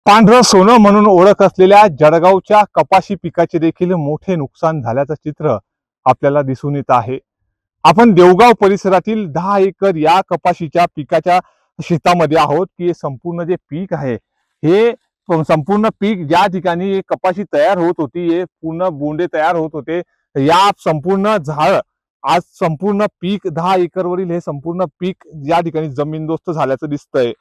पांढरं सोनं म्हणून ओळख असलेल्या जळगावच्या कपाशी पिकाचे देखील मोठे नुकसान झाल्याचं चित्र आपल्याला दिसून येत आहे। आपण देवगाव परिसरातील 10 एकर या कपाशीच्या पिकाच्या शेतामध्ये आहोत की संपूर्ण जे पीक आहे हे संपूर्ण पीक ज्या ठिकाणी कपाशी तयार होत होती, हे पूर्ण बोंडे तयार होत होते, या संपूर्ण झाड आज संपूर्ण पीक 10 एकरवरील हे संपूर्ण पीक या ठिकाणी जमीनदोस्त झाल्याचं दिसतंय।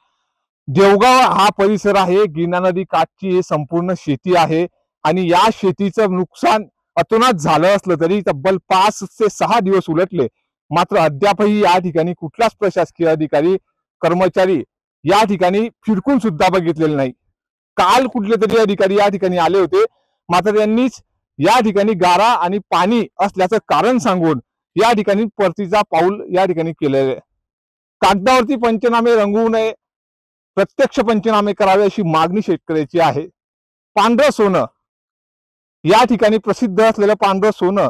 देवगाव हा परिसर आहे, गिरणा नदी काठची ही संपूर्ण शेती आहे आणि या शेतीचं नुकसान अतोनात झालं असलं तरी तब्बल 5 ते 6 दिवस उलटले, मात्र अद्यापही या ठिकाणी कुठलाच प्रशासकीय अधिकारी कर्मचारी या ठिकाणी फिरकून सुद्धा बघितलेले नाही। काल कुठले तरी अधिकारी या ठिकाणी आले होते, मात्र त्यांनीच या ठिकाणी गारा आणि पाणी असल्याचं कारण सांगून या ठिकाणी परतीचा पाऊल या ठिकाणी केलेले। कागदावरती पंचनामे रंगवू नये, प्रत्यक्ष पंचनामे करावे अशी मागणी शेतकऱ्याची आहे। पांढरं सोनं या ठिकाणी प्रसिद्ध असलेलं पांढरं सोनं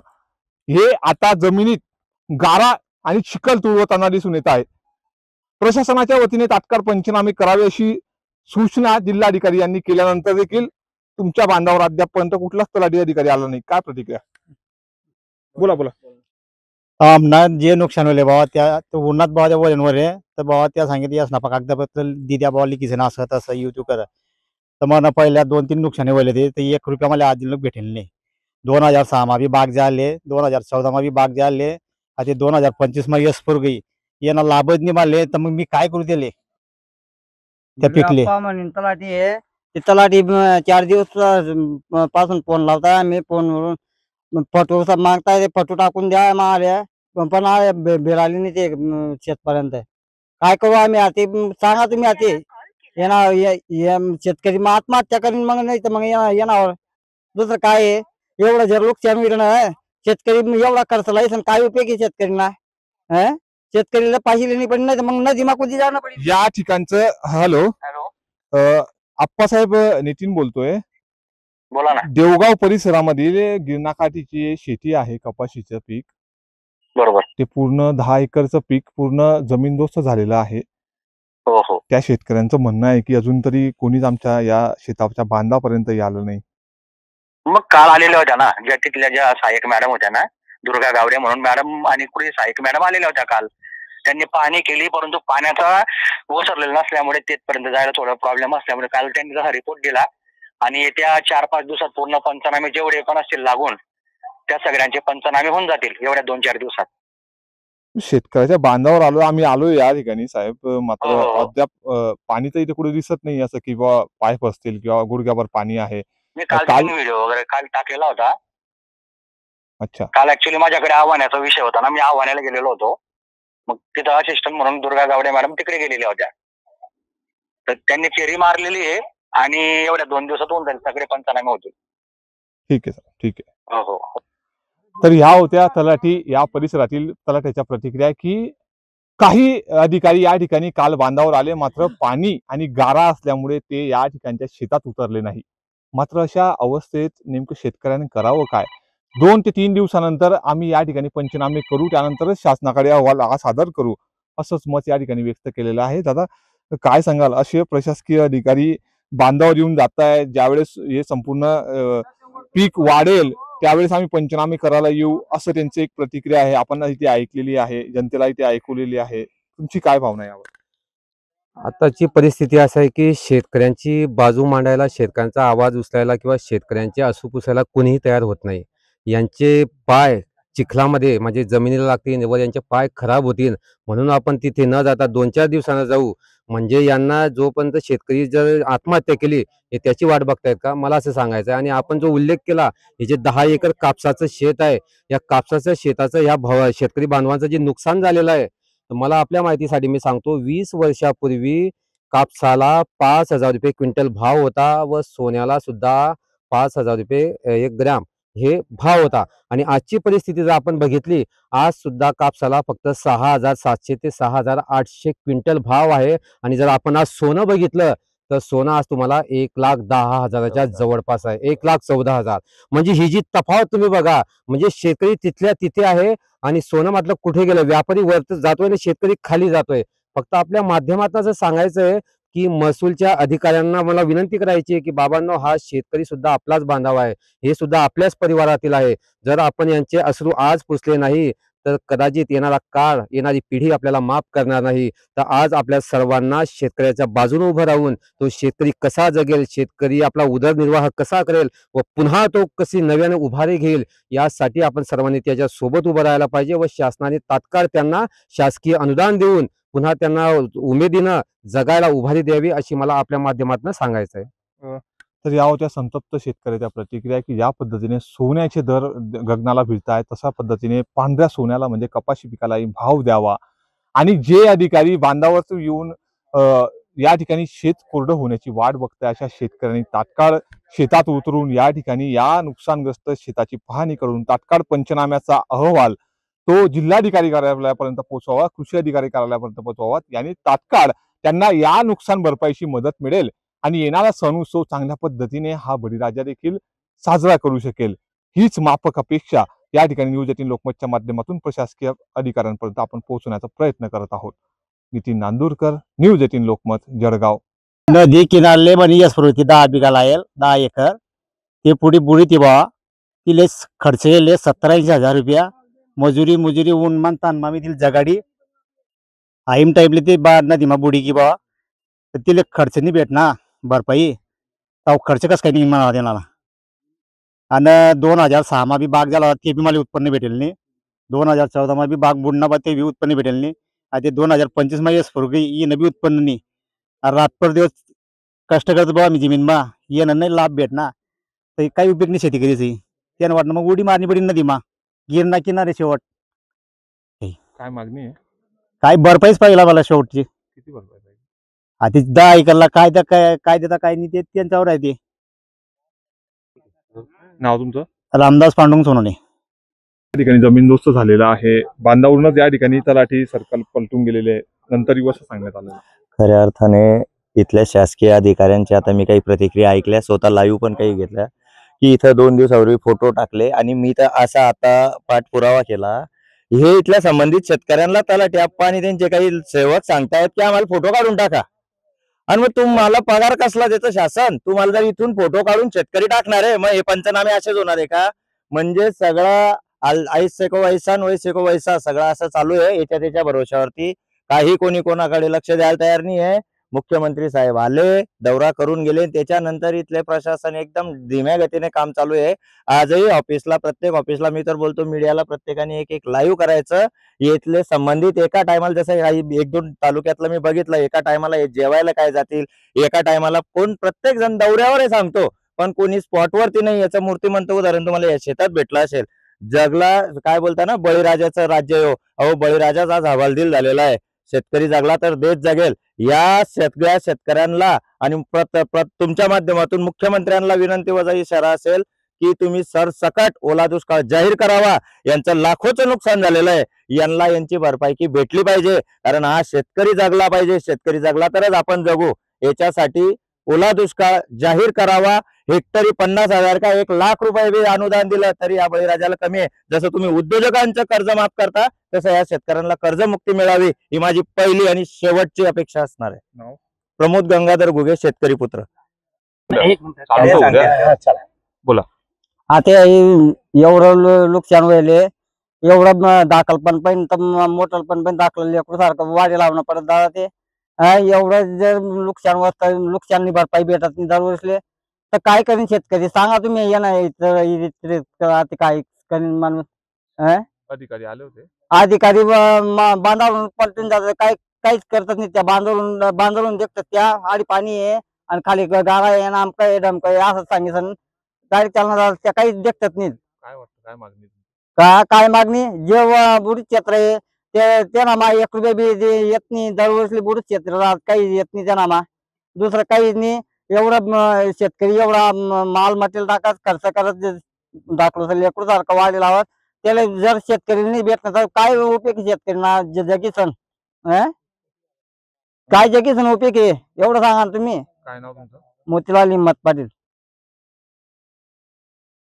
हे आता जमिनीत गारा आणि चिखल तुडवताना दिसून येत आहे। प्रशासनाच्या वतीने तात्काळ पंचनामे करावे अशी सूचना जिल्हाधिकारी यांनी केल्यानंतर देखील तुमच्या बांधावर अद्यापपर्यंत कुठलाच तलाठी अधिकारी आला नाही, काय प्रतिक्रिया? बोला बोला। आमना जे नुकसान होले बाबा त्या उन्हात बाबा त्या वरणवर आहे तर बाबा त्या सांगितलं यास नफा कागदाबद्दल दिद्या बाबा लिखीचं असं तसं युट्यूब करा तर मला पहिल्या 2-3 नुकसाने व्हायले ते ₹1 मला आज लोक भेटेल नाही। 2006 मा भी बाग झाले, 2014 मा भी बाग झाले, आता 2025 मा यसपूर गई यांना लाभच नाही मारले तर मग मी काय करू दिले त्या पिकले तलाठी आहे ते तलाठी 4 दिवस पासून फोन लावताय, मी फोनवरून फोटो मागताय, फोटो टाकून द्या मारल्या पण भेट आली नाही ते शेतपर्यंत। काय करू आम्ही आता सांगा तुम्ही आता शेतकरी मग आत्महत्या करीन मग, नाही तर मग येणार दुसरं काय आहे? एवढं जर नुकसान मिळणं शेतकरी एवढा खर्च लायसन काय उपयोग आहे शेतकऱ्यांना? शेतकरीला पाहिजे नाही पण नाही तर मग नदी माकुदी जाणं पडेल या ठिकाणचं। हॅलो आप्पासाहेब नितीन बोलतोय, बोला ना। देवगाव परिसरामधील गिरणाकाठीची शेती आहे, कपाशीचं पीक, बरोबर। ते पूर्ण 10 एकरचं पीक पूर्ण जमीनदोस्त झालेलं आहे। हो हो। त्या शेतकऱ्यांचं म्हणणं आहे की अजून तरी कोणीच आमच्या या शेताच्या बांधापर्यंत आलं नाही। मग काल आलेल्या होत्या ना, ज्या तिथल्या ज्या सहाय्यक मॅडम होत्या ना, दुर्गा गावडे म्हणून मॅडम आणि कुठे सहाय्यक मॅडम आलेल्या होत्या काल। त्यांनी पाहणी केली, परंतु पाण्याचा ओसरलेला नसल्यामुळे तिथपर्यंत जायला थोडा प्रॉब्लेम असल्यामुळे काल त्यांनी तसा रिपोर्ट दिला आणि येत्या 4-5 दिवसात पूर्ण पंचनामे जेवढे पण असतील लागून त्या सगळ्यांचे पंचनामे होऊन जातील एवढ्या 2-4 दिवसात। शेतकऱ्याच्या बांधावर आम्ही आलोय या ठिकाणी साहेब, मात्र अद्याप पाणी तर इथे कुठे दिसत नाही असं की बाबा पाईप असतील किंवा गुडघ्यावर पाणी आहे। मी काल व्हिडिओ वगैरे काल टाकलेला होता। अच्छा, काल ऍक्च्युअली माझ्याकडे आव्हानाचा विषय होता ना, मी आव्हानाला गेलेलो होतो, मग तिथं असिस्टंट म्हणून दुर्गा गावडे मॅडम तिकडे गेलेल्या होत्या, तर त्यांनी फेरी मारलेली आहे आणि एवढ्या 2 दिवसात होऊन जाईल सगळे पंचनामे होतील। ठीक आहे सर, ठीक आहे। हो हो। तर ह्या होत्या तलाठी या परिसरातील तलाठ्याच्या प्रतिक्रिया की काही अधिकारी या ठिकाणी काल बांधावर आले, मात्र पाणी आणि गारा असल्यामुळे ते या ठिकाणच्या शेतात उतरले नाही। मात्र अशा अवस्थेत नेमकं शेतकऱ्यांनी करावं काय? 2 ते 3 दिवसानंतर आम्ही या ठिकाणी पंचनामे करू, त्यानंतरच शासनाकडे अहवाल सादर करू, असंच मत या ठिकाणी व्यक्त केलेलं आहे। दादा काय सांगाल, असे प्रशासकीय अधिकारी बांधावर येऊन जात आहे, ज्यावेळेस हे संपूर्ण पीक वाढेल त्यावेळेस आम्ही पंचनामे करायला येऊ, असं त्यांची एक प्रतिक्रिया आहे, आपण इथे ऐकलेली आहे, जनतेला इथे ऐकवलेली आहे, तुमची काय भावना यावर? आताची परिस्थिती असं आहे की शेतकऱ्यांची बाजू मांडायला, शेतकऱ्यांचा आवाज उचलायला किंवा शेतकऱ्यांचे आसू पुसायला कोणीही तयार होत नाही। यांचे पाय चिखलामध्ये म्हणजे जमिनीला लागतील व यांचे पाय खराब होतील म्हणून आपण तिथे न जाता 2-4 दिवसांना जाऊ, म्हणजे यांना जोपर्यंत शेतकरी जर आत्महत्या केली हे त्याची वाट बघतायत का, मला असं सांगायचं आहे। आणि आपण जो उल्लेख केला हे जे 10 एकर कापसाचं शेत आहे, या कापसाच्या शेताचं या शेतकरी बांधवांचं जे नुकसान झालेलं आहे, तर मला आपल्या माहितीसाठी मी सांगतो 20 वर्षापूर्वी कापसाला ₹5,000 क्विंटल भाव होता व सोन्याला सुद्धा ₹5,000 1 ग्रॅम हे भाव होता। आणि आजची परिस्थिती जर आपण बघितली, आज सुद्धा कापसाला फक्त 6,700 ते 6,800 क्विंटल भाव आहे। आणि जर आपण आज सोनं बघितलं तर सोनं आज तुम्हाला 1,10,000च्या जवळपास आहे, 1,14,000। म्हणजे ही जी तफावत तुम्ही बघा, म्हणजे शेतकरी तिथल्या तिथे आहे आणि सोनं म्हटलं कुठे गेलं, व्यापारी वर जातोय आणि शेतकरी खाली जातोय। फक्त आपल्या माध्यमातून असं सांगायचं आहे की महसूलच्या अधिकाऱ्यांना मला विनंती करायची आहे की बाबांनो, हा शेतकरी सुद्धा आपलाच बांधव आहे, हे सुद्धा आपल्याच परिवारातील आहे. जर आपण यांचे अश्रू आज पुसले नाही तर कदाचित येणारा काळ, येणारी पिढी आपल्याला माफ करणार नाही. तर आज आपल्या सर्वांना शेतकऱ्याच्या बाजूने उभं राहून तो शेतकरी कसा जगेल, शेतकरी आपला उदरनिर्वाह कसा करेल व पुन्हा तो कशी नव्याने उभारी घेईल, यासाठी आपण सर्वांनी त्याच्या सोबत उभं राहायला पाहिजे व शासनाने तात्काळ त्यांना शासकीय अनुदान देऊन पुन्हा त्यांना उमेदीनं जगायला उभारी द्यावी, अशी मला आपल्या माध्यमातून सांगायचं आहे. तर या होत्या संतप्त शेतकऱ्याच्या प्रतिक्रिया की ज्या पद्धतीने सोन्याचे दर गगनाला भिडत आहेत, तशा पद्धतीने पांढऱ्या सोन्याला म्हणजे कपाशी पिकालाही भाव द्यावा आणि जे अधिकारी बांधावर येऊन या ठिकाणी शेत कोरडं होण्याची वाट बघताय अशा शेतकऱ्यांनी तात्काळ शेतात उतरून या ठिकाणी या नुकसानग्रस्त शेताची पाहणी करून तात्काळ पंचनाम्याचा अहवाल तो जिल्हाधिकारी कार्यालयापर्यंत पोहोचवावा, कृषी अधिकारी कार्यालयापर्यंत पोहोचवावा, यांनी तात्काळ त्यांना या नुकसान भरपाईची मदत मिळेल आणि येणारा सण उत्सव चांगल्या पद्धतीने हा बळीराजा देखील साजरा करू शकेल, हीच माफक अपेक्षा या ठिकाणी न्यूज 18 लोकमतच्या माध्यमातून प्रशासकीय अधिकाऱ्यांपर्यंत आपण पोहोचवण्याचा प्रयत्न करत आहोत. नितीन नांदूरकर, न्यूज 18 लोकमत, जळगाव. नदी किनारले म्हणे यशपुरती 10 बिघा लायल 10 एकर ते पुढे बुडी ती बा तिले खर्च येले 70-80 रुपया मजुरी ऊन तानमा मी तिला जगाडी आईम टाईपले ते बा नदीमा बुडी की बा तर तिला खर्च नाही भेटना भरपाई, तो खर्च कस काही नाही मला देणार. आणि 2006 मा बी बाग झाला ते बी मला उत्पन्न भेटेल नाही. 2014 मा बी बाग बुडना बा ते बी उत्पन्न भेटेल नाही. आणि ते 2025 मा यशपुर येणं बी उत्पन्न नाही. रातभर दिवस कष्ट करतो बाबा मी जमीनमा येणं नाही लाभ भेटना, तर काही उपयोग नाही शेती करायची. त्यानं वाटणं मग उडी मारणी पडेल नदीमा गिरणा किनारे शेवट. काय मागणी आहे? काय भरपाईच पाहिजे मला शेवटची. किती भरपाई पाहिजे? आधी 10 एकरला काय देता काय नाही ते त्यांच्यावर आहे. ते नाव तुमचं? रामदास पांडुंग सोनवणे. या ठिकाणी जमीनदोस्त झालेला आहे, बांधावरूनच या ठिकाणी तलाठी सर्कल पलटून गेलेले, नंतर असं सांगण्यात आलं. खऱ्या अर्थाने इथल्या शासकीय अधिकाऱ्यांच्या आता मी काही प्रतिक्रिया ऐकल्या, स्वतः लाईव्ह पण काही घेतल्या की इथं 2 दिवसापूर्वी फोटो टाकले आणि मी तर असा आता पाठपुरावा केला. हे इथल्या संबंधित शेतकऱ्यांना तलाठी आप्पा आणि त्यांचे काही सेवक सांगतायत की आम्हाला फोटो काढून टाका. आणि मग तुम्हाला पगार कसला देतं शासन? तुम्हाला जर इथून फोटो काढून शेतकरी टाकणार आहे, मग हे पंचनामे असेच होणार आहे का? म्हणजे सगळा ऐसे को वैसा वैसे को वैसा सगळं असं चालू आहे याच्या त्याच्या भरोशावरती. काही कोणी कोणाकडे लक्ष द्यायला तयार नाही आहे. मुख्यमंत्री साहेब आले, दौरा करून गेले, त्याच्यानंतर इथले प्रशासन एकदम धीम्या गतीने काम चालू आहे. आजही ऑफिसला, प्रत्येक ऑफिसला मी तर बोलतो मीडियाला प्रत्येकाने एक लाईव्ह करायचं. इथले संबंधित एका टायमाला, जसं 1-2 तालुक्यातलं मी बघितलं, एका टायमाला जेवायला काय जातील, एका टायमाला कोण, प्रत्येक जण दौऱ्यावर आहे सांगतो, पण कोणी स्पॉटवरती नाही. याचं मूर्तिमंत उदाहरण तुम्हाला या शेतात भेटलं असेल. जगला काय बोलता ना, बळीराजाचं राज्य हो. अहो, बळीराजाचा आज हवालदिल झालेला आहे. शेतकरी जगला तर देश जगेल. या सगळ्या शेतकऱ्यांना आणि तुमच्या माध्यमातून मुख्यमंत्र्यांना विनंती वजा इशारा असेल की तुम्ही सरसकट ओला दुष्काळ जाहीर करावा. यांचं लाखोचं नुकसान झालेलं आहे, यांना यांची भरपाई भेटली पाहिजे. कारण हा शेतकरी जगला पाहिजे. शेतकरी जगला तरच आपण जगू. याच्यासाठी ओला दुष्काळ जाहीर करावा. हेक्टरी 50,000 का 1,00,000 रुपये बी अनुदान दिलं तरी या बळीराजाला कमी आहे. जसं तुम्ही उद्योजकांचं कर्ज माफ करता, तसं या शेतकऱ्यांना कर्जमुक्ती मिळावी ही माझी पहिली आणि शेवटची अपेक्षा असणार आहे. प्रमोद गंगाधर घुगे, शेतकरी पुत्र. बोला. आता एवढं नुकसान व्हायले, एवढं दाखल पण मोटर पण दाखल लेकरू सारखं वाढी लावणं पडत दादा. ते एवढं जर नुकसान होत, नुकसान भरपाई भेटत नाही दरवर्षी, तर काय करीन शेतकरी सांगा तुम्ही. ये ना काय करीन माणूस. अधिकारी आले होते, अधिकारी बांधावरून पलटून जातात, काहीच करतात नाही. त्या बांधावरून देखतात त्या आडी पाणी आहे आणि खाली गाळा आहे ना, आमका आहे डमका आहे असं सांगितलं. डायरेक्ट चालणार त्या काहीच देखतात नाही. काय वाटतं, काय मागणी? काय मागणी? जे बुडीत क्षेत्र आहे त्यांना मा 1 रुपये बी येत नाही. दरवर्षी बुडीत क्षेत्र काही येत नाही त्यांना मा. दुसरं काहीच नाही. एवढं शेतकरी एवढा माल मटेरियल टाकत खर्च करत दाखलो लेकरू सारखं वाढी लावत, त्याला जर शेतकरी नाही भेटणार तर काय उपयोग शेतकऱ्यांना? जगी सण काय जगी सण उपयोग आहे एवढं सांगा तुम्ही. काय नाव तुमचं? मोतीलाल हिम्मत पाटील.